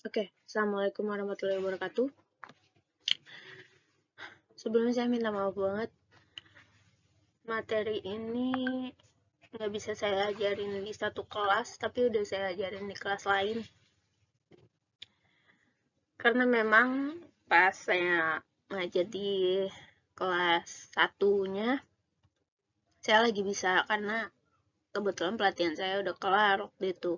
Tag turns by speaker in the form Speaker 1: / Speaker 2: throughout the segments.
Speaker 1: Oke, Assalamualaikum warahmatullahi wabarakatuh. Sebelumnya saya minta maaf banget, materi ini nggak bisa saya ajarin di satu kelas, tapi udah saya ajarin di kelas lain. Karena memang pas saya ngajar di kelas satunya, saya lagi bisa karena kebetulan pelatihan saya udah kelar waktu itu.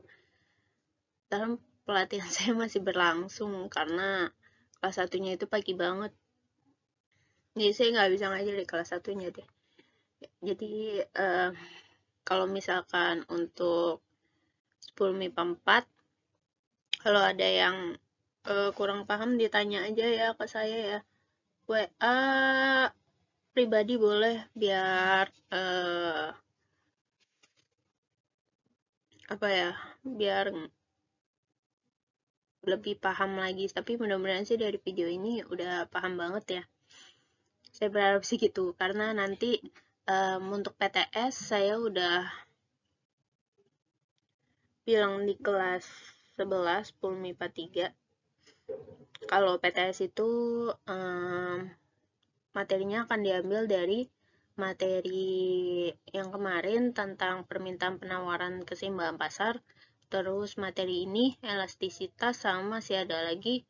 Speaker 1: Dan pelatihan saya masih berlangsung karena kelas satunya itu pagi banget. Jadi saya nggak bisa ngajar di kelas satunya deh. Jadi kalau misalkan untuk 10 MIPA 4, kalau ada yang kurang paham ditanya aja ya ke saya ya. WA pribadi boleh biar biar lebih paham lagi. Tapi mudah-mudahan sih dari video ini udah paham banget ya. Saya berharap sih gitu karena nanti untuk PTS saya udah bilang di kelas 11 10 MIPA 3. Kalau PTS itu materinya akan diambil dari materi yang kemarin tentang permintaan penawaran keseimbangan pasar. Terus materi ini elastisitas, sama masih ada lagi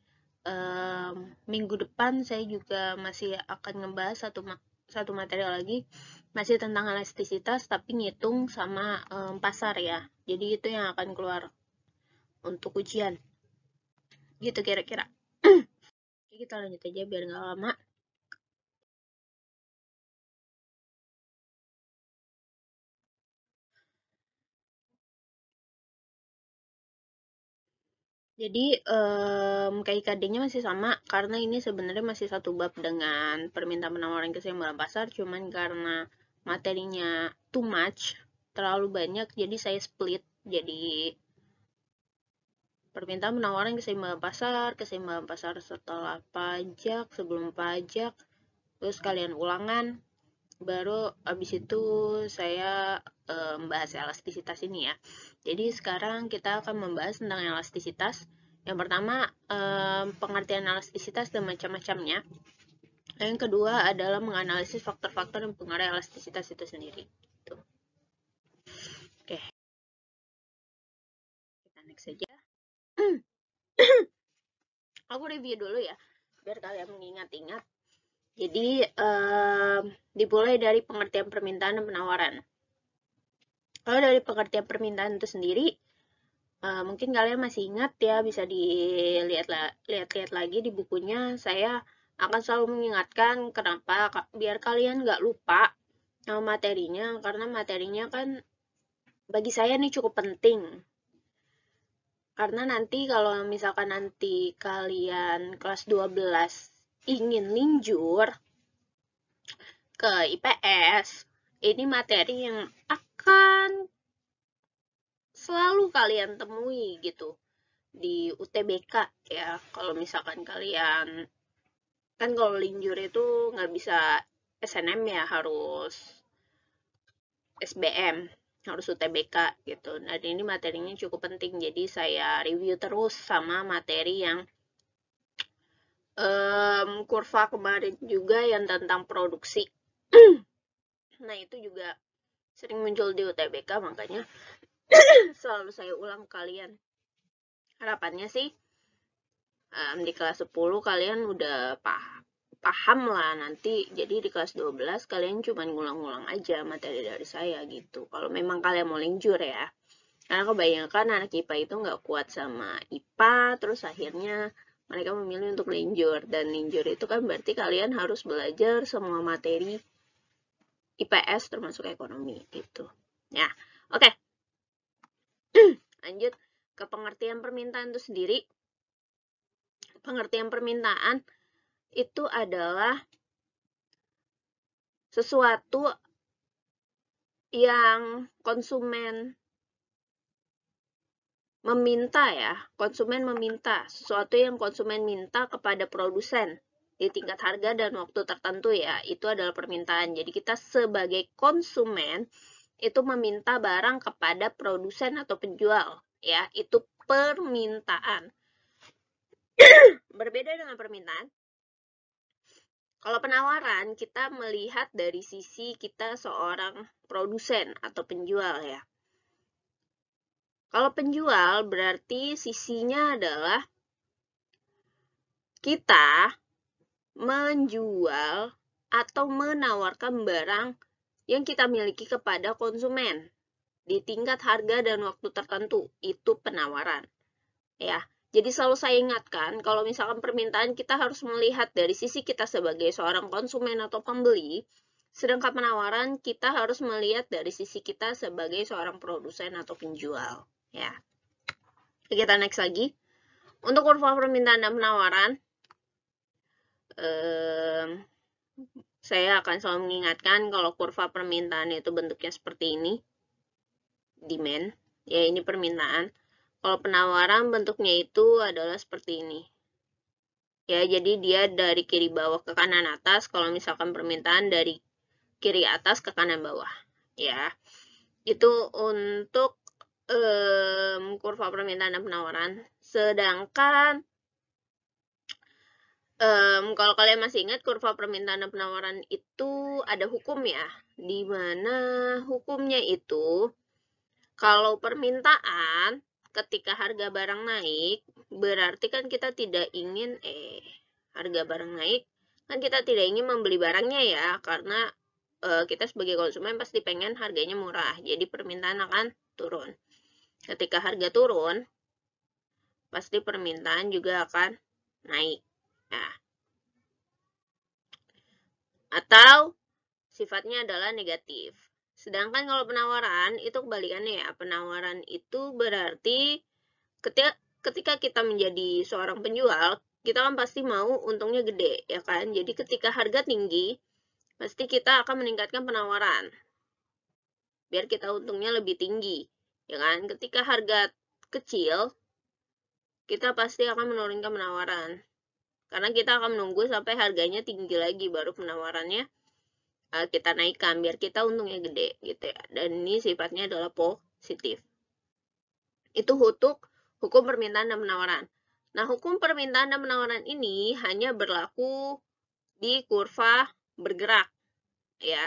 Speaker 1: minggu depan saya juga masih akan ngebahas satu materi lagi, masih tentang elastisitas tapi ngitung sama pasar ya. Jadi itu yang akan keluar untuk ujian. Gitu kira-kira. Oke, kita lanjut aja biar nggak lama. Jadi KIKD-nya masih sama karena ini sebenarnya masih satu bab dengan permintaan penawaran keseimbangan pasar, cuman karena materinya too much, terlalu banyak, jadi saya split jadi permintaan penawaran keseimbangan pasar setelah pajak, sebelum pajak, terus kalian ulangan, baru abis itu saya membahas elastisitas ini ya. Jadi sekarang kita akan membahas tentang elastisitas. Yang pertama, pengertian elastisitas dan macam-macamnya. Yang kedua adalah menganalisis faktor-faktor yang mempengaruhi elastisitas itu sendiri. Tuh. Oke, kita next saja. Aku review dulu ya, biar kalian mengingat-ingat. Jadi, dimulai dari pengertian permintaan dan penawaran. Kalau dari pengertian permintaan itu sendiri, mungkin kalian masih ingat ya, bisa dilihat-lihat lagi di bukunya. Saya akan selalu mengingatkan kenapa, biar kalian nggak lupa sama materinya, karena materinya kan bagi saya nih cukup penting. Karena nanti kalau misalkan nanti kalian kelas 12 ingin linjur ke IPS, ini materi yang akan selalu kalian temui gitu di UTBK ya. Kalau misalkan kalian kan kalau linjur itu nggak bisa SNM ya, harus SBM, harus UTBK gitu. Nah ini materinya cukup penting, jadi saya review terus sama materi yang kurva kemarin juga yang tentang produksi. Nah itu juga sering muncul di UTBK, makanya selalu saya ulang kalian. Harapannya sih di kelas 10 kalian udah paham lah nanti, jadi di kelas 12 kalian cuma ngulang-ngulang aja materi dari saya gitu, kalau memang kalian mau linjur ya. Karena kebanyakan anak IPA itu nggak kuat sama IPA, terus akhirnya mereka memilih untuk linjur, dan linjur itu kan berarti kalian harus belajar semua materi IPS termasuk ekonomi gitu ya. Oke. Lanjut ke pengertian permintaan itu sendiri. Pengertian permintaan itu adalah sesuatu yang konsumen meminta ya, konsumen meminta, sesuatu yang konsumen minta kepada produsen di tingkat harga dan waktu tertentu ya, itu adalah permintaan. Jadi kita sebagai konsumen itu meminta barang kepada produsen atau penjual ya, itu permintaan. Berbeda dengan permintaan. Kalau penawaran, kita melihat dari sisi kita seorang produsen atau penjual ya. Kalau penjual berarti sisinya adalah kita menjual atau menawarkan barang yang kita miliki kepada konsumen di tingkat harga dan waktu tertentu. Itu penawaran. Ya. Jadi selalu saya ingatkan, kalau misalkan permintaan kita harus melihat dari sisi kita sebagai seorang konsumen atau pembeli, sedangkan penawaran kita harus melihat dari sisi kita sebagai seorang produsen atau penjual. Ya. Kita next lagi. Untuk kurva permintaan dan penawaran, saya akan selalu mengingatkan kalau kurva permintaan itu bentuknya seperti ini, demand, ya ini permintaan. Kalau penawaran bentuknya itu adalah seperti ini. Ya, jadi dia dari kiri bawah ke kanan atas, kalau misalkan permintaan dari kiri atas ke kanan bawah. Ya, itu untuk kurva permintaan dan penawaran. Sedangkan kalau kalian masih ingat kurva permintaan dan penawaran itu ada hukum ya, di mana hukumnya itu kalau permintaan ketika harga barang naik, berarti kan kita tidak ingin harga barang naik, kan kita tidak ingin membeli barangnya ya, karena kita sebagai konsumen pasti pengen harganya murah, jadi permintaan akan turun. Ketika harga turun, pasti permintaan juga akan naik. Nah, atau sifatnya adalah negatif. Sedangkan kalau penawaran itu kebalikannya ya. Penawaran itu berarti ketika kita menjadi seorang penjual, kita kan pasti mau untungnya gede, ya kan? Jadi ketika harga tinggi, pasti kita akan meningkatkan penawaran. Biar kita untungnya lebih tinggi, ya kan? Ketika harga kecil, kita pasti akan menurunkan penawaran. Karena kita akan menunggu sampai harganya tinggi lagi, baru penawarannya kita naikkan biar kita untungnya gede gitu ya. Dan ini sifatnya adalah positif. Itu hukum permintaan dan penawaran. Nah, hukum permintaan dan penawaran ini hanya berlaku di kurva bergerak ya.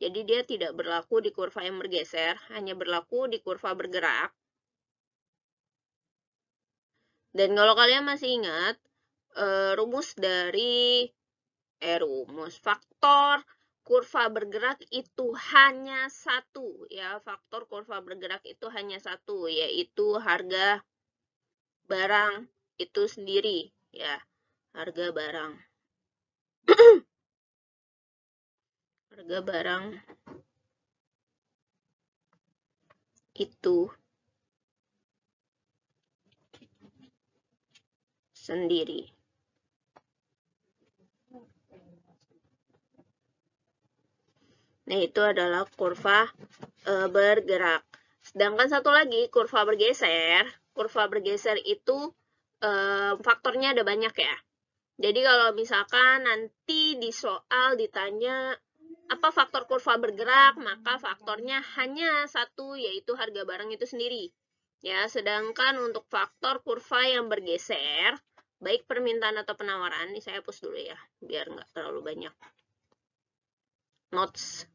Speaker 1: Jadi dia tidak berlaku di kurva yang bergeser, hanya berlaku di kurva bergerak. Dan kalau kalian masih ingat rumus faktor kurva bergerak itu hanya satu ya, faktor kurva bergerak itu hanya satu, yaitu harga barang itu sendiri ya, harga barang. Harga barang itu sendiri. Nah, itu adalah kurva bergerak. Sedangkan satu lagi, kurva bergeser. Kurva bergeser itu faktornya ada banyak ya. Jadi kalau misalkan nanti di soal ditanya apa faktor kurva bergerak, maka faktornya hanya satu, yaitu harga barang itu sendiri. Ya, sedangkan untuk faktor kurva yang bergeser, baik permintaan atau penawaran, ini saya hapus dulu ya, biar nggak terlalu banyak notes.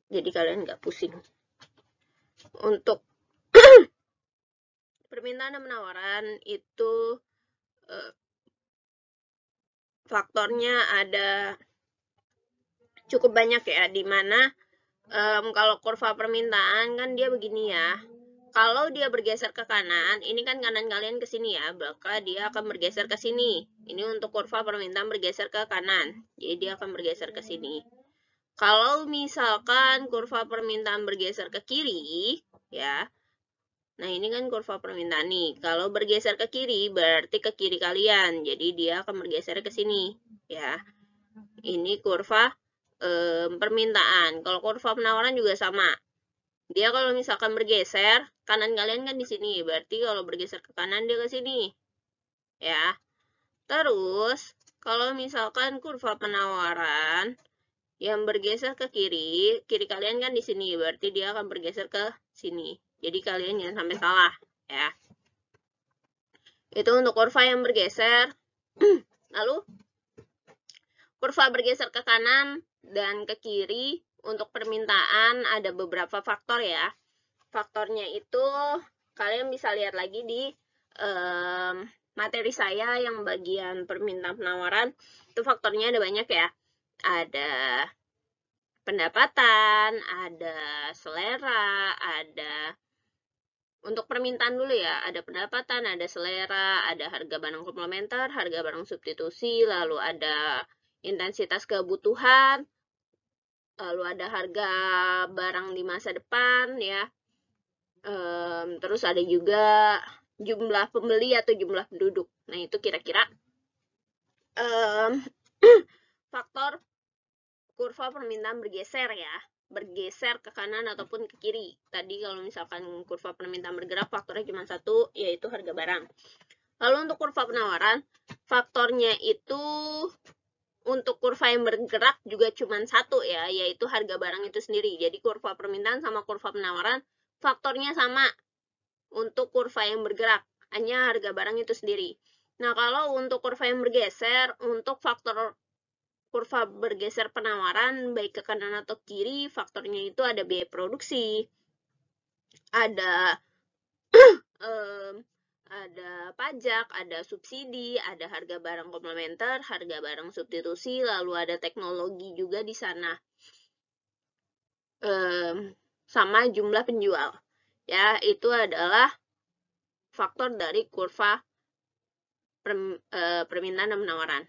Speaker 1: Jadi kalian nggak pusing. Untuk permintaan dan penawaran itu faktornya ada cukup banyak ya, dimana kalau kurva permintaan kan dia begini ya. Kalau dia bergeser ke kanan, ini kan kanan kalian ke sini ya, maka dia akan bergeser ke sini. Ini untuk kurva permintaan bergeser ke kanan, jadi dia akan bergeser ke sini. Kalau misalkan kurva permintaan bergeser ke kiri, ya. Nah, ini kan kurva permintaan nih. Kalau bergeser ke kiri, berarti ke kiri kalian. Jadi, dia akan bergeser ke sini, ya. Ini kurva permintaan. Kalau kurva penawaran juga sama. Dia kalau misalkan bergeser, kanan kalian kan di sini. Berarti kalau bergeser ke kanan, dia ke sini, ya. Terus, kalau misalkan kurva penawaran yang bergeser ke kiri kalian kan di sini, berarti dia akan bergeser ke sini. Jadi kalian jangan sampai salah ya. Itu untuk kurva yang bergeser. Lalu kurva bergeser ke kanan dan ke kiri. Untuk permintaan ada beberapa faktor ya. Faktornya itu kalian bisa lihat lagi di materi saya yang bagian permintaan penawaran. Itu faktornya ada banyak ya. Ada pendapatan, ada selera, ada untuk permintaan dulu ya, ada pendapatan, ada selera, ada harga barang komplementer, harga barang substitusi, lalu ada intensitas kebutuhan, lalu ada harga barang di masa depan ya. Terus ada juga jumlah pembeli atau jumlah penduduk. Nah, itu kira-kira faktor kurva permintaan bergeser ya, bergeser ke kanan ataupun ke kiri. Tadi kalau misalkan kurva permintaan bergerak, faktornya cuma satu, yaitu harga barang. Lalu untuk kurva penawaran, faktornya itu untuk kurva yang bergerak juga cuma satu ya, yaitu harga barang itu sendiri. Jadi kurva permintaan sama kurva penawaran, faktornya sama untuk kurva yang bergerak, hanya harga barang itu sendiri. Nah, kalau untuk kurva yang bergeser, untuk faktor kurva bergeser penawaran baik ke kanan atau kiri, faktornya itu ada biaya produksi, ada ada pajak, ada subsidi, ada harga barang komplementer, harga barang substitusi, lalu ada teknologi juga di sana, sama jumlah penjual. Ya, itu adalah faktor dari kurva permintaan dan penawaran.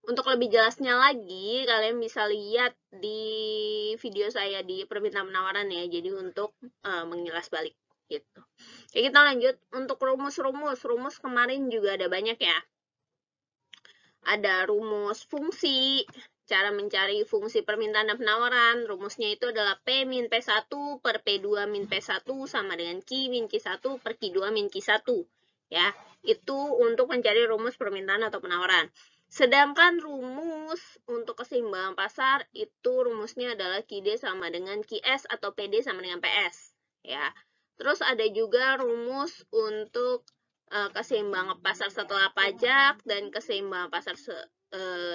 Speaker 1: Untuk lebih jelasnya lagi, kalian bisa lihat di video saya di permintaan penawaran ya. Jadi untuk mengilas balik gitu. Oke, kita lanjut untuk rumus kemarin juga ada banyak ya. Ada rumus fungsi, cara mencari fungsi permintaan dan penawaran. Rumusnya itu adalah P min P1 per P2 min P1 sama dengan Q min Q1 per Q2 min Q1. Ya, itu untuk mencari rumus permintaan atau penawaran. Sedangkan rumus untuk keseimbangan pasar itu rumusnya adalah QD sama dengan QS atau PD sama dengan PS. Ya. Terus ada juga rumus untuk keseimbangan pasar setelah pajak dan keseimbangan pasar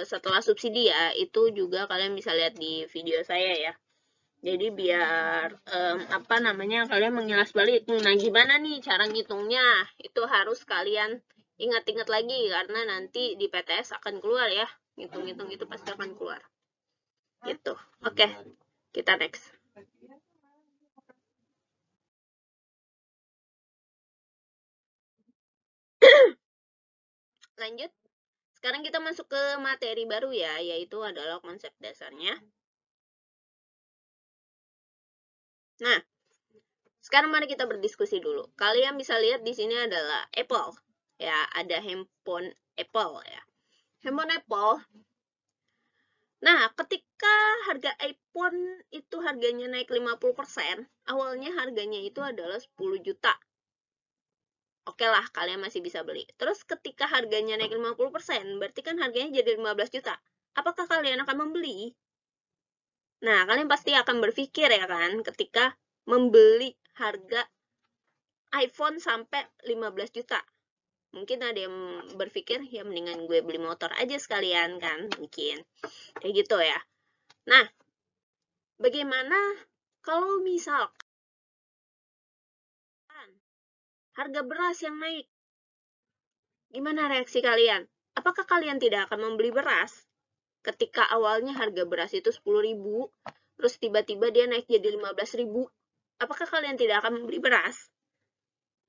Speaker 1: setelah subsidi ya. Itu juga kalian bisa lihat di video saya ya. Jadi biar kalian mengilas balik. Nah, gimana nih cara ngitungnya? Itu harus kalian ingat-ingat lagi karena nanti di PTS akan keluar ya. Ngitung-ngitung itu pasti akan keluar. Gitu. Oke. Kita next. Lanjut. Sekarang kita masuk ke materi baru ya, yaitu adalah konsep dasarnya. Nah, sekarang mari kita berdiskusi dulu. Kalian bisa lihat di sini adalah Apple. Ya, ada handphone Apple ya. Handphone Apple. Nah, ketika harga iPhone itu harganya naik 50%, awalnya harganya itu adalah 10 juta. Oke lah, kalian masih bisa beli. Terus ketika harganya naik 50%, berarti kan harganya jadi 15 juta. Apakah kalian akan membeli? Nah, kalian pasti akan berpikir ya kan, ketika membeli harga iPhone sampai 15 juta. Mungkin ada yang berpikir, ya mendingan gue beli motor aja sekalian kan, mungkin. Kayak gitu ya. Nah, bagaimana kalau misal harga beras yang naik? Gimana reaksi kalian? Apakah kalian tidak akan membeli beras? Ketika awalnya harga beras itu 10.000, terus tiba-tiba dia naik jadi 15.000, apakah kalian tidak akan membeli beras?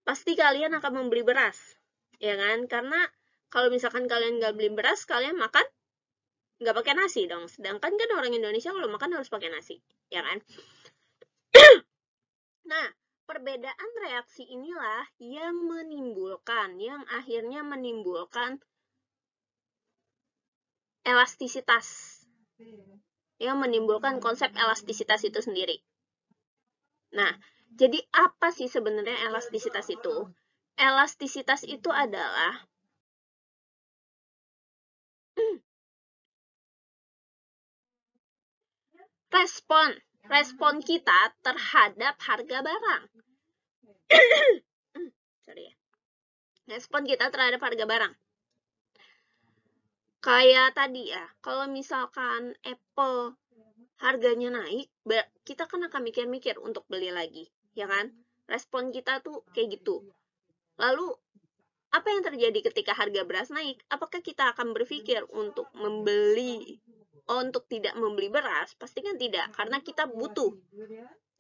Speaker 1: Pasti kalian akan membeli beras, ya kan? Karena kalau misalkan kalian nggak beli beras, kalian makan nggak pakai nasi dong. Sedangkan kan orang Indonesia kalau makan harus pakai nasi, ya kan? Nah, perbedaan reaksi inilah yang akhirnya menimbulkan elastisitas. Yang menimbulkan konsep elastisitas itu sendiri. Nah, jadi apa sih sebenarnya elastisitas itu? Elastisitas itu adalah respon kita terhadap harga barang. Sorry ya. Respon kita terhadap harga barang. Kayak tadi ya, kalau misalkan Apple harganya naik, kita kan akan mikir-mikir untuk beli lagi, ya kan? Respon kita tuh kayak gitu. Lalu, apa yang terjadi ketika harga beras naik? Apakah kita akan berpikir untuk untuk tidak membeli beras? Pastikan tidak, karena kita butuh.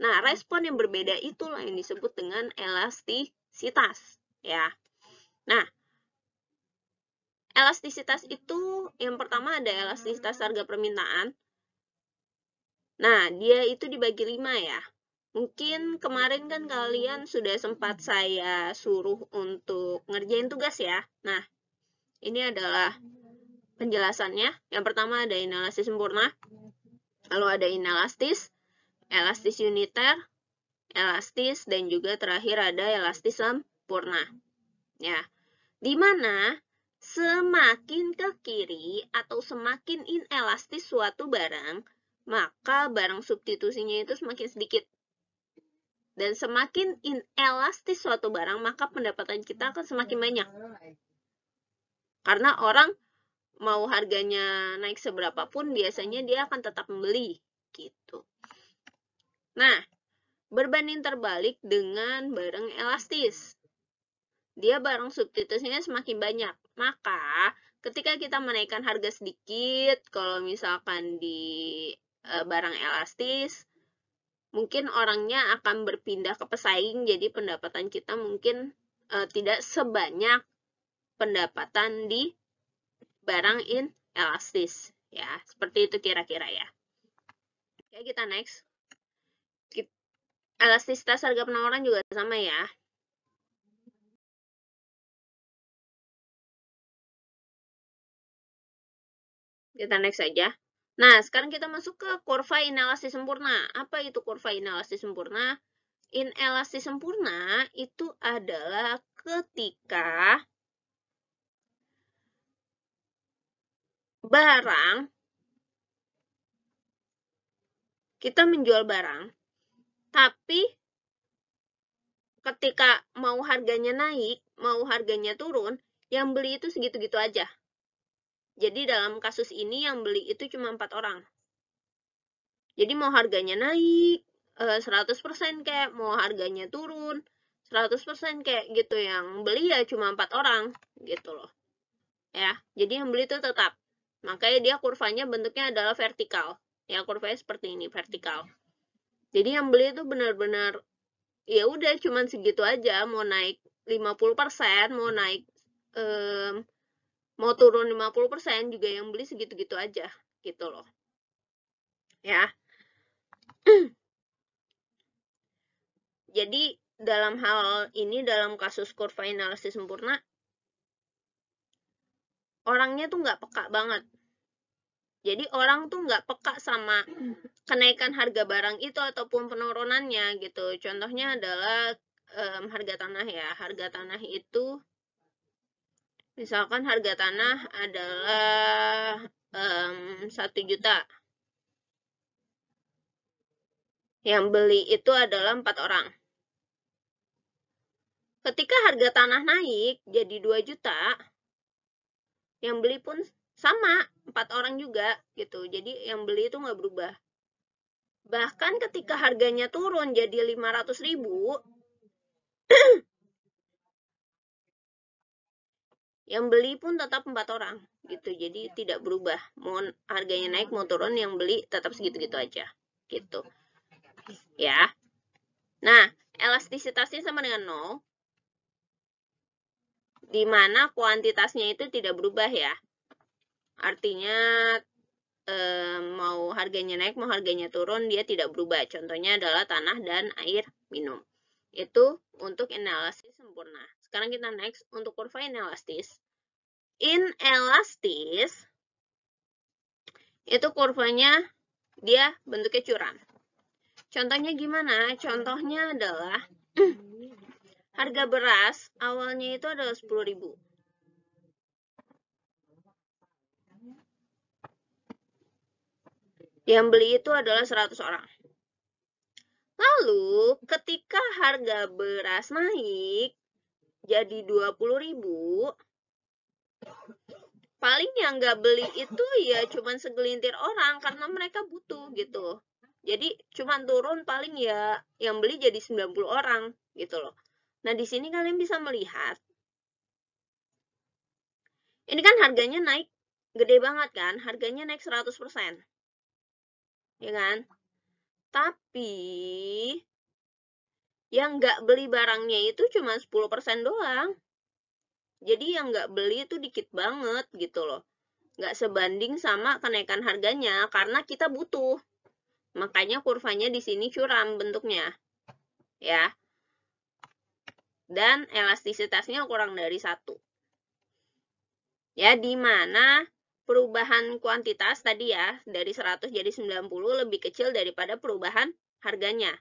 Speaker 1: Nah, respon yang berbeda itulah yang disebut dengan elastisitas, ya. Nah, elastisitas itu yang pertama ada elastisitas harga permintaan. Nah, dia itu dibagi 5 ya. Mungkin kemarin kan kalian sudah sempat saya suruh untuk ngerjain tugas ya. Nah, ini adalah penjelasannya. Yang pertama ada inelastis sempurna, lalu ada inelastis, elastis uniter, elastis, dan juga terakhir ada elastis sempurna. Ya, di mana semakin ke kiri atau semakin inelastis suatu barang, maka barang substitusinya itu semakin sedikit. Dan semakin inelastis suatu barang, maka pendapatan kita akan semakin banyak. Karena orang mau harganya naik seberapa pun, biasanya dia akan tetap membeli. Gitu. Nah, berbanding terbalik dengan barang elastis. Dia barang substitusinya semakin banyak. Maka, ketika kita menaikkan harga sedikit, kalau misalkan di barang elastis, mungkin orangnya akan berpindah ke pesaing, jadi pendapatan kita mungkin tidak sebanyak pendapatan di barang inelastis. Ya, seperti itu kira-kira ya. Oke, kita next. Elastisitas harga penawaran juga sama ya. Kita next saja. Nah, sekarang kita masuk ke kurva inelastis sempurna. Apa itu kurva inelastis sempurna? Inelastis sempurna itu adalah ketika barang, kita menjual barang, tapi ketika mau harganya naik, mau harganya turun, yang beli itu segitu-gitu aja. Jadi dalam kasus ini yang beli itu cuma 4 orang. Jadi mau harganya naik 100% kayak mau harganya turun 100% kayak gitu, yang beli ya cuma 4 orang gitu loh. Ya, jadi yang beli itu tetap. Makanya dia kurvanya bentuknya adalah vertikal. Ya, kurvanya seperti ini, vertikal. Jadi yang beli itu benar-benar ya udah cuman segitu aja, mau naik 50%, mau naik mau turun 50% juga yang beli segitu-gitu aja gitu loh. Ya. Jadi dalam hal ini, dalam kasus kurva inelastis sempurna, orangnya tuh nggak peka banget. Jadi orang tuh nggak peka sama kenaikan harga barang itu ataupun penurunannya gitu. Contohnya adalah harga tanah ya. Harga tanah itu, misalkan harga tanah adalah 1 juta. Yang beli itu adalah 4 orang. Ketika harga tanah naik jadi 2 juta, yang beli pun sama, 4 orang juga gitu. Jadi yang beli itu nggak berubah. Bahkan ketika harganya turun jadi 500.000, yang beli pun tetap 4 orang gitu. Jadi tidak berubah. Mau harganya naik mau turun, yang beli tetap segitu-gitu aja gitu. Ya. Nah, elastisitasnya sama dengan 0. Di mana kuantitasnya itu tidak berubah ya. Artinya mau harganya naik mau harganya turun dia tidak berubah. Contohnya adalah tanah dan air minum. Itu untuk inelastis sempurna. Sekarang kita next untuk kurva inelastis. Inelastis itu kurvanya dia bentuknya curam. Contohnya gimana? Contohnya adalah harga beras awalnya itu adalah 10.000. Yang beli itu adalah 100 orang. Lalu ketika harga beras naik jadi 20.000, paling yang nggak beli itu ya cuman segelintir orang karena mereka butuh gitu. Jadi cuman turun paling ya yang beli jadi 90 orang gitu loh. Nah, di sini kalian bisa melihat ini kan harganya naik gede banget kan? Harganya naik 100%. Ya kan? Tapi yang nggak beli barangnya itu cuma 10% doang. Jadi yang nggak beli itu dikit banget gitu loh. Nggak sebanding sama kenaikan harganya karena kita butuh. Makanya kurvanya di sini curam bentuknya. Ya. Dan elastisitasnya kurang dari 1. Ya, di mana perubahan kuantitas tadi ya, dari 100 jadi 90 lebih kecil daripada perubahan harganya.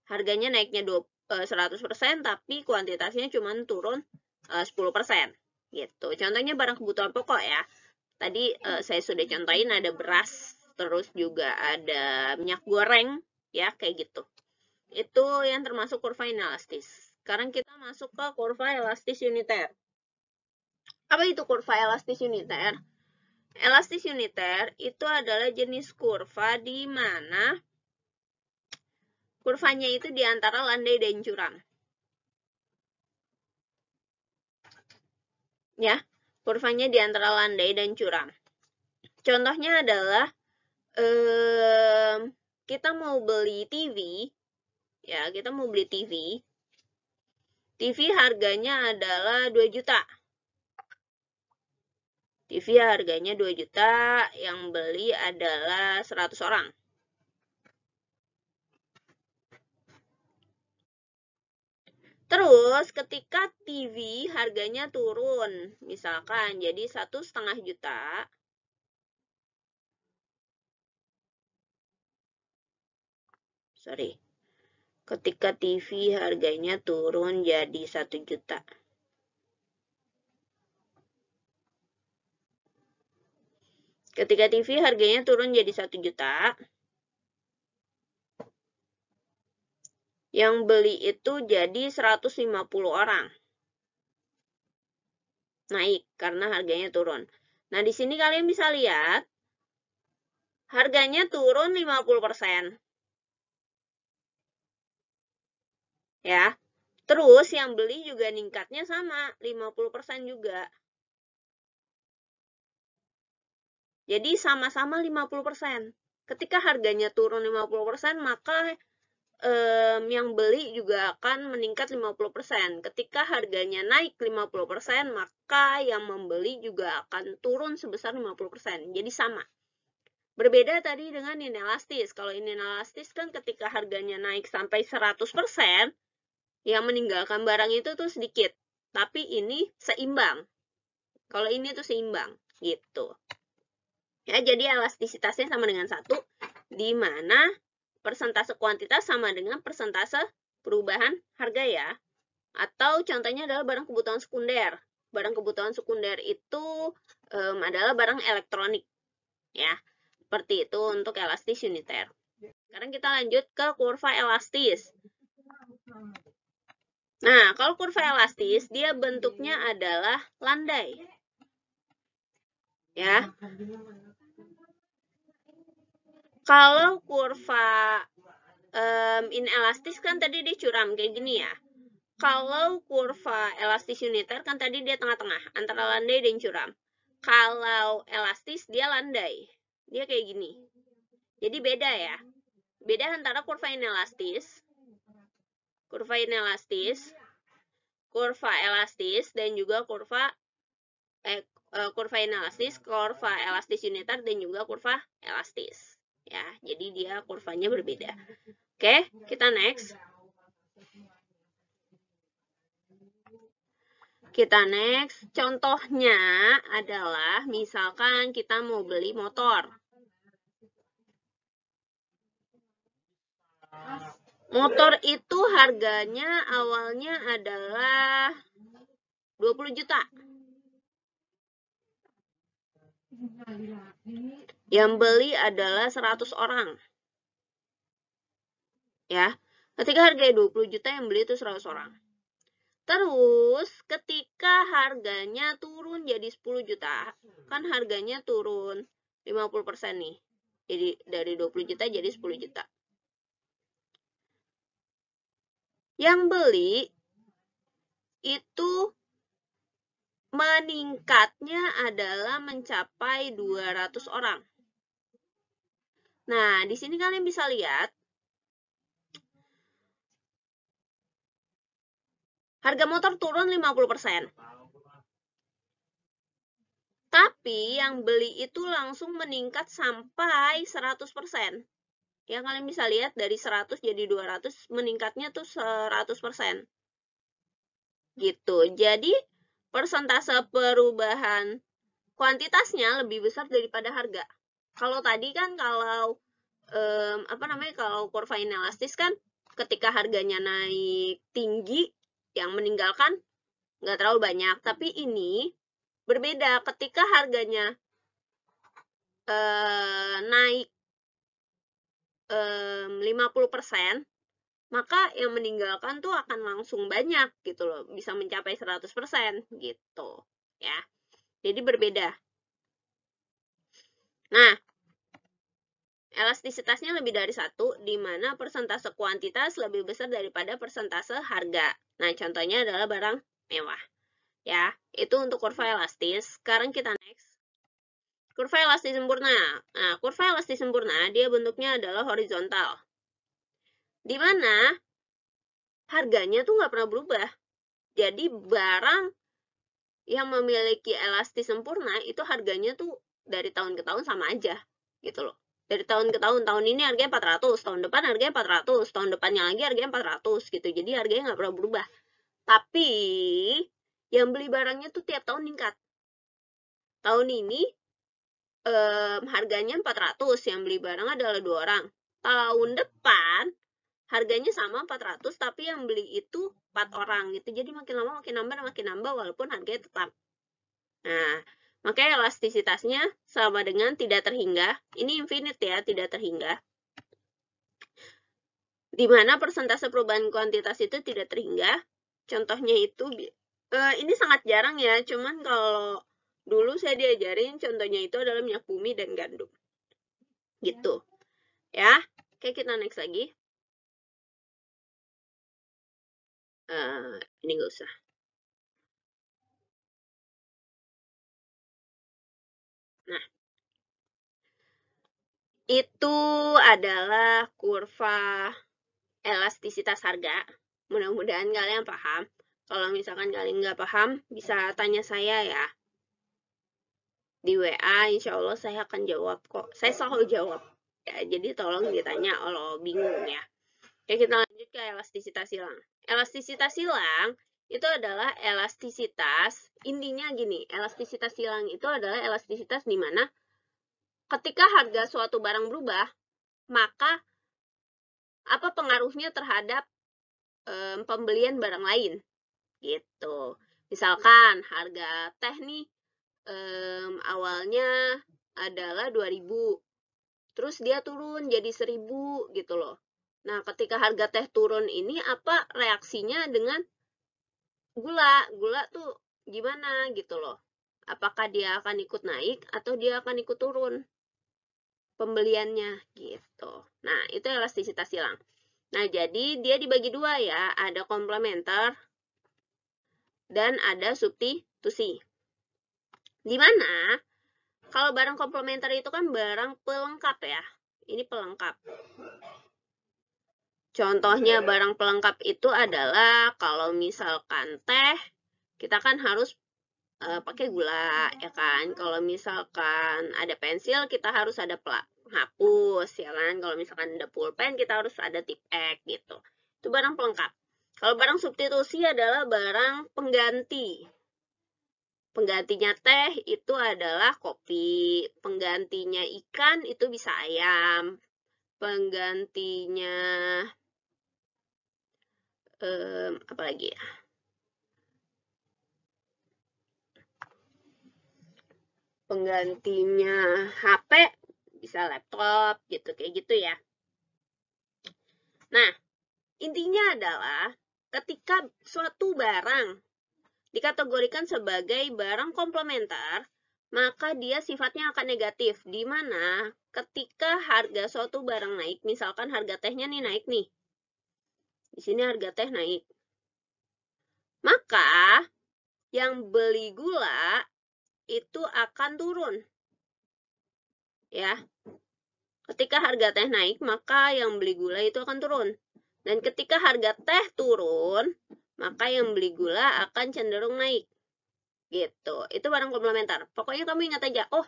Speaker 1: Harganya naiknya 100%, tapi kuantitasnya cuma turun 10%. Gitu. Contohnya barang kebutuhan pokok ya. Tadi saya sudah contohin ada beras, terus juga ada minyak goreng, ya kayak gitu. Itu yang termasuk kurva inelastis. Sekarang kita masuk ke kurva elastis uniter. Apa itu kurva elastis uniter? Elastis uniter itu adalah jenis kurva di mana kurvanya itu di antara landai dan curam. Ya, kurvanya di antara landai dan curam. Contohnya adalah kita mau beli TV, ya kita mau beli TV. TV harganya adalah 2 juta. TV harganya 2 juta, yang beli adalah 100 orang. Terus ketika TV harganya turun, misalkan jadi 1,5 juta, ketika TV harganya turun jadi 1 juta. Ketika TV harganya turun jadi 1 juta, yang beli itu jadi 150 orang. Naik karena harganya turun. Nah, di sini kalian bisa lihat harganya turun 50%. Ya. Terus yang beli juga ningkatnya sama, 50% juga. Jadi sama-sama 50%. Ketika harganya turun 50%, maka yang beli juga akan meningkat 50%. Ketika harganya naik 50%, maka yang membeli juga akan turun sebesar 50%. Jadi sama. Berbeda tadi dengan inelastis. Kalau inelastis kan ketika harganya naik sampai 100%, yang meninggalkan barang itu tuh sedikit. Tapi ini seimbang. Kalau ini tuh seimbang, gitu. Ya, jadi elastisitasnya sama dengan 1, di mana persentase kuantitas sama dengan persentase perubahan harga ya. Atau contohnya adalah barang kebutuhan sekunder. Barang kebutuhan sekunder itu adalah barang elektronik. Ya, seperti itu untuk elastis uniter. Sekarang kita lanjut ke kurva elastis. Nah, kalau kurva elastis, dia bentuknya adalah landai. Ya. Kalau kurva inelastis kan tadi dia curam kayak gini ya. Kalau kurva elastis uniter kan tadi dia tengah-tengah antara landai dan curam. Kalau elastis dia landai. Dia kayak gini. Jadi beda ya. Beda antara kurva inelastis, kurva elastis dan juga kurva inelastis, kurva elastis uniter dan juga kurva elastis. Ya, jadi dia kurvanya berbeda. Oke, kita next. Contohnya adalah misalkan kita mau beli motor. Motor itu harganya awalnya adalah 20 juta. Yang beli adalah 100 orang. Ya, ketika harganya 20 juta yang beli itu 100 orang. Terus ketika harganya turun jadi 10 juta, kan harganya turun 50% nih. Jadi dari 20 juta jadi 10 juta. Yang beli itu meningkatnya adalah mencapai 200 orang. Nah, di sini kalian bisa lihat harga motor turun 50%. Tapi yang beli itu langsung meningkat sampai 100%. Ya, kalian bisa lihat dari 100 jadi 200, meningkatnya tuh 100%. Gitu. Jadi, persentase perubahan kuantitasnya lebih besar daripada harga. Kalau tadi kan kalau kalau kurva inelastis kan ketika harganya naik tinggi, yang meninggalkan nggak terlalu banyak. Tapi ini berbeda, ketika harganya naik 50%, maka yang meninggalkan tuh akan langsung banyak gitu loh, bisa mencapai 100% gitu ya. Jadi berbeda. Nah, elastisitasnya lebih dari 1, di mana persentase kuantitas lebih besar daripada persentase harga. Nah, contohnya adalah barang mewah. Ya, itu untuk kurva elastis. Sekarang kita next. Kurva elastis sempurna. Nah, kurva elastis sempurna, dia bentuknya adalah horizontal. Di mana harganya tuh nggak pernah berubah. Jadi, barang yang memiliki elastis sempurna, itu harganya tuh dari tahun ke tahun sama aja. Gitu loh. Dari tahun ke tahun, tahun ini harganya 400, tahun depan harganya 400, tahun depannya lagi harganya 400 gitu. Jadi harganya nggak pernah berubah. Tapi yang beli barangnya tuh tiap tahun meningkat. Tahun ini harganya 400, yang beli barang adalah 2 orang. Tahun depan harganya sama 400, tapi yang beli itu 4 orang gitu. Jadi makin lama makin nambah walaupun harganya tetap. Nah, makanya elastisitasnya sama dengan tidak terhingga. Ini infinite ya, tidak terhingga. Di mana persentase perubahan kuantitas itu tidak terhingga. Contohnya itu, ini sangat jarang ya, cuman kalau dulu saya diajarin contohnya itu adalah minyak bumi dan gandum. Gitu. Ya, oke kita next lagi. Ini nggak usah. Nah, itu adalah kurva elastisitas harga. Mudah-mudahan kalian paham. Kalau misalkan kalian nggak paham, bisa tanya saya ya. Di WA, insya Allah saya akan jawab kok. Saya selalu jawab. Ya, jadi tolong ditanya kalau bingung ya. Oke, kita lanjut ke elastisitas silang. Elastisitas silang itu adalah elastisitas, intinya gini, elastisitas silang itu adalah elastisitas di mana ketika harga suatu barang berubah, maka apa pengaruhnya terhadap pembelian barang lain gitu. Misalkan harga teh nih awalnya adalah 2000, terus dia turun jadi 1000 gitu loh. Nah, ketika harga teh turun ini apa reaksinya dengan gula? Gula tuh gimana gitu loh. Apakah dia akan ikut naik atau dia akan ikut turun pembeliannya gitu. Nah, itu elastisitas silang. Nah, jadi dia dibagi dua ya, ada komplementer dan ada substitusi. Di mana kalau barang komplementer itu kan barang pelengkap ya. Ini pelengkap. Contohnya barang pelengkap itu adalah kalau misalkan teh, kita kan harus pakai gula ya kan. Kalau misalkan ada pensil, kita harus ada penghapus ya kan. Kalau misalkan ada pulpen, kita harus ada tip X gitu. Itu barang pelengkap. Kalau barang substitusi adalah barang pengganti. Penggantinya teh itu adalah kopi, penggantinya ikan itu bisa ayam, penggantinya apa lagi ya? Penggantinya HP bisa laptop gitu, kayak gitu ya. Nah, intinya adalah
Speaker 2: ketika suatu barang dikategorikan sebagai barang komplementer, maka dia sifatnya akan negatif, di mana ketika harga suatu barang naik, misalkan harga tehnya nih naik nih, di sini harga teh naik, maka yang beli gula itu akan turun. Ya, ketika harga teh naik, maka yang beli gula itu akan turun. Dan ketika harga teh turun, maka yang beli gula akan cenderung naik. Gitu. Itu barang komplementer. Pokoknya kamu ingat aja, oh,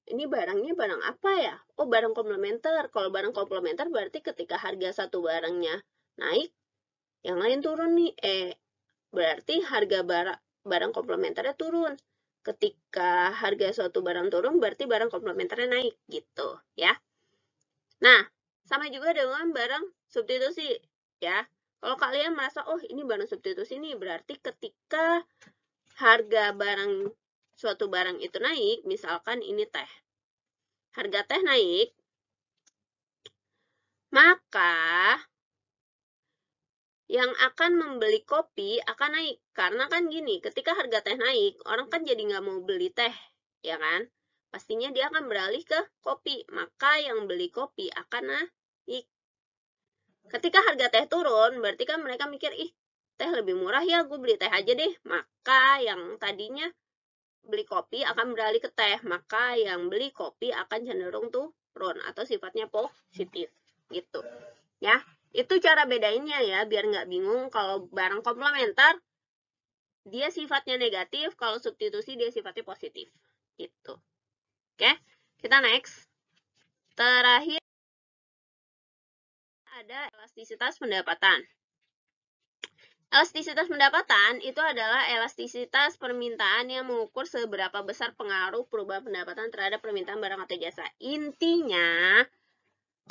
Speaker 2: ini barangnya barang apa ya? Oh, barang komplementer. Kalau barang komplementer berarti ketika harga satu barangnya naik, yang lain turun nih. Berarti harga barang komplementernya turun. Ketika harga suatu barang turun, berarti barang komplementernya naik. Gitu, ya. Nah, sama juga dengan barang substitusi, ya. Kalau kalian merasa, oh ini barang substitusi nih, berarti ketika harga suatu barang itu naik, misalkan ini teh. Harga teh naik, maka yang akan membeli kopi akan naik. Karena kan gini, ketika harga teh naik, orang kan jadi nggak mau beli teh, ya kan? Pastinya dia akan beralih ke kopi, maka yang beli kopi akan naik. Ketika harga teh turun, berarti kan mereka mikir, ih, teh lebih murah ya, gue beli teh aja deh. Maka yang tadinya beli kopi akan beralih ke teh, maka yang beli kopi akan cenderung turun atau sifatnya positif, gitu. Ya, itu cara bedainnya ya, biar nggak bingung. Kalau barang komplementer, dia sifatnya negatif, kalau substitusi dia sifatnya positif, gitu. Oke, kita next. Terakhir, ada elastisitas pendapatan. Elastisitas pendapatan itu adalah elastisitas permintaan yang mengukur seberapa besar pengaruh perubahan pendapatan terhadap permintaan barang atau jasa. Intinya,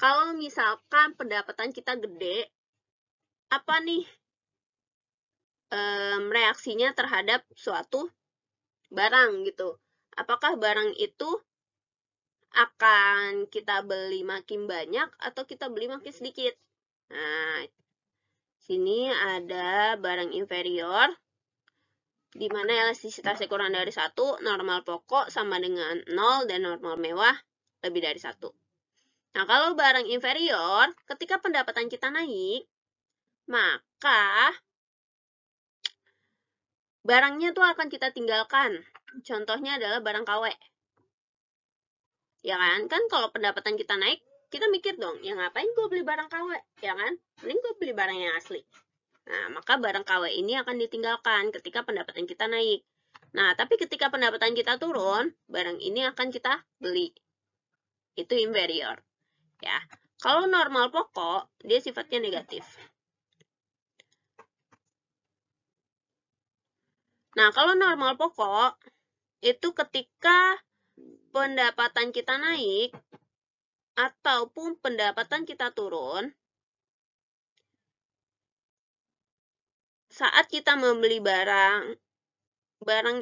Speaker 2: kalau misalkan pendapatan kita gede, apa nih reaksinya terhadap suatu barang gitu? Apakah barang itu akan kita beli makin banyak atau kita beli makin sedikit? Nah, sini ada barang inferior, di mana elastisitasnya kurang dari 1, normal pokok sama dengan 0, dan normal mewah lebih dari 1. Nah, kalau barang inferior, ketika pendapatan kita naik, maka barangnya tuh akan kita tinggalkan. Contohnya adalah barang KW. Ya kan? Kan kalau pendapatan kita naik, kita mikir dong, ya ngapain gue beli barang KW? Ya kan? Mending gue beli barang yang asli. Nah, maka barang KW ini akan ditinggalkan ketika pendapatan kita naik. Nah, tapi ketika pendapatan kita turun, barang ini akan kita beli. Itu inferior. Ya. Kalau normal pokok, dia sifatnya negatif. Nah, kalau normal pokok, itu ketika pendapatan kita naik, ataupun pendapatan kita turun, saat kita membeli barang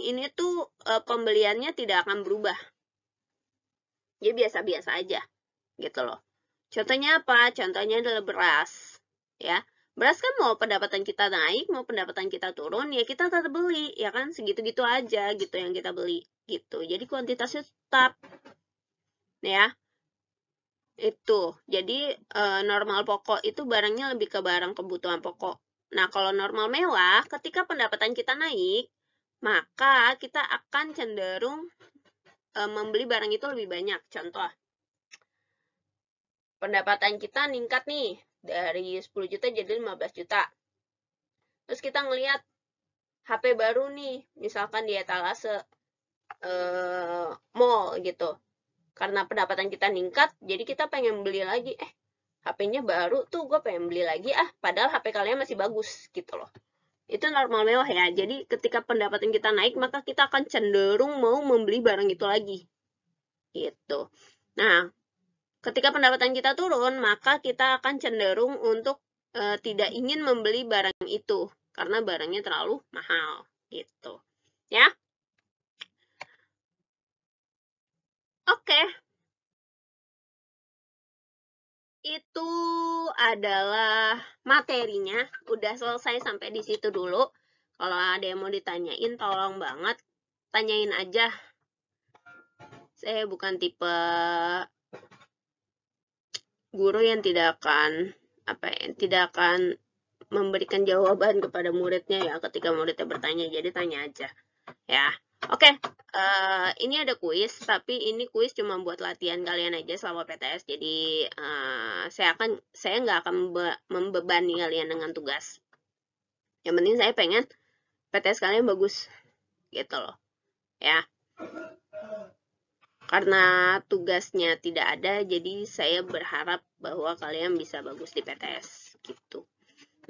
Speaker 2: ini tuh pembeliannya tidak akan berubah. Jadi biasa-biasa aja, gitu loh. Contohnya apa? Contohnya adalah beras, ya. Beras kan mau pendapatan kita naik, mau pendapatan kita turun, ya kita tetap beli, ya kan? Segitu-gitu aja gitu yang kita beli, gitu. Jadi kuantitasnya tetap, ya. Itu. Jadi normal pokok itu barangnya lebih ke barang kebutuhan pokok. Nah, kalau normal mewah, ketika pendapatan kita naik, maka kita akan cenderung membeli barang itu lebih banyak. Contoh, pendapatan kita meningkat nih dari 10 juta jadi 15 juta. Terus kita ngelihat HP baru nih, misalkan di etalase mall gitu. Karena pendapatan kita meningkat, jadi kita pengen beli lagi. HP-nya baru tuh, gue pengen beli lagi padahal HP kalian masih bagus gitu loh. Itu normal mewah ya. Jadi ketika pendapatan kita naik, maka kita akan cenderung mau membeli barang itu lagi. Gitu. Nah, ketika pendapatan kita turun, maka kita akan cenderung untuk tidak ingin membeli barang itu karena barangnya terlalu mahal gitu. Ya. Oke. itu adalah materinya. Udah selesai sampai di situ dulu. Kalau ada yang mau ditanyain, tolong banget tanyain aja. Saya bukan tipe guru yang tidak akan memberikan jawaban kepada muridnya ya ketika muridnya bertanya. Jadi tanya aja ya. Oke, ini ada kuis, tapi ini kuis cuma buat latihan kalian aja selama PTS. Jadi saya nggak akan membebani kalian dengan tugas. Yang penting saya pengen PTS kalian bagus, gitu loh, ya. Karena tugasnya tidak ada, jadi saya berharap bahwa kalian bisa bagus di PTS, gitu.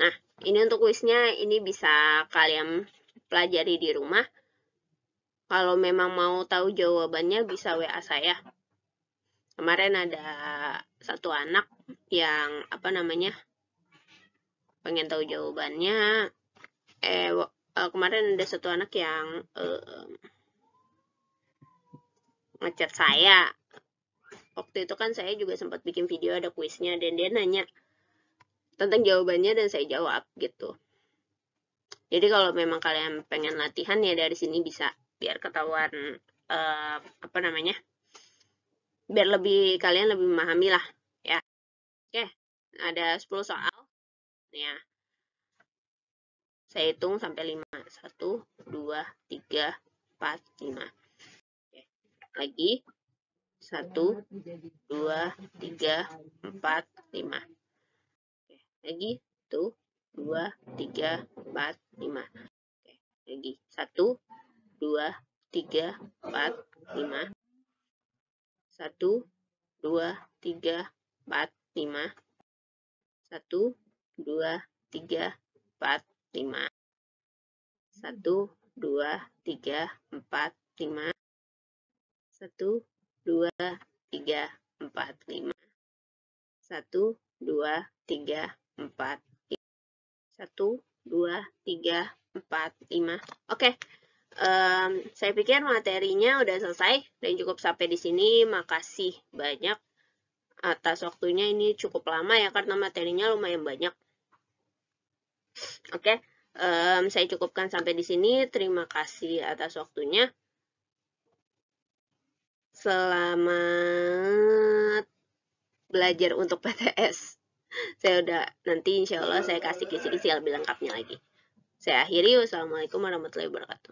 Speaker 2: Nah, ini untuk kuisnya, ini bisa kalian pelajari di rumah. Kalau memang mau tahu jawabannya bisa WA saya. Kemarin ada satu anak yang pengen tahu jawabannya. Kemarin ada satu anak yang ngechat saya. Waktu itu kan saya juga sempat bikin video ada kuisnya dan dia nanya tentang jawabannya dan saya jawab gitu. Jadi kalau memang kalian pengen latihan ya dari sini bisa, biar ketahuan biar kalian lebih memahami lah ya. Oke, ada 10 soal ya. Saya hitung sampai 5. 1, 2, 3, 4, 5. Oke. Lagi 1, 2, 3, 4, 5. Oke. Lagi 1, 2, 3, 4, 5. Oke. Lagi 1, 2, 3, 4, 5. 1, 2, 3, 4, 5. 1, 2, 3, 4, 5. 1, 2, 3, 4, 5. 1, 2, 3, 4, 5. 1, 2, 3, 4, 5. 1, 2, 3, 4, 5. Oke. Saya pikir materinya udah selesai dan cukup sampai di sini. Makasih banyak atas waktunya. Ini cukup lama ya karena materinya lumayan banyak. Oke, saya cukupkan sampai di sini. Terima kasih atas waktunya. Selamat belajar untuk PTS. Saya udah nanti insya Allah saya kasih kisi-kisi lebih lengkapnya lagi. Saya akhiri. Wassalamualaikum warahmatullahi wabarakatuh.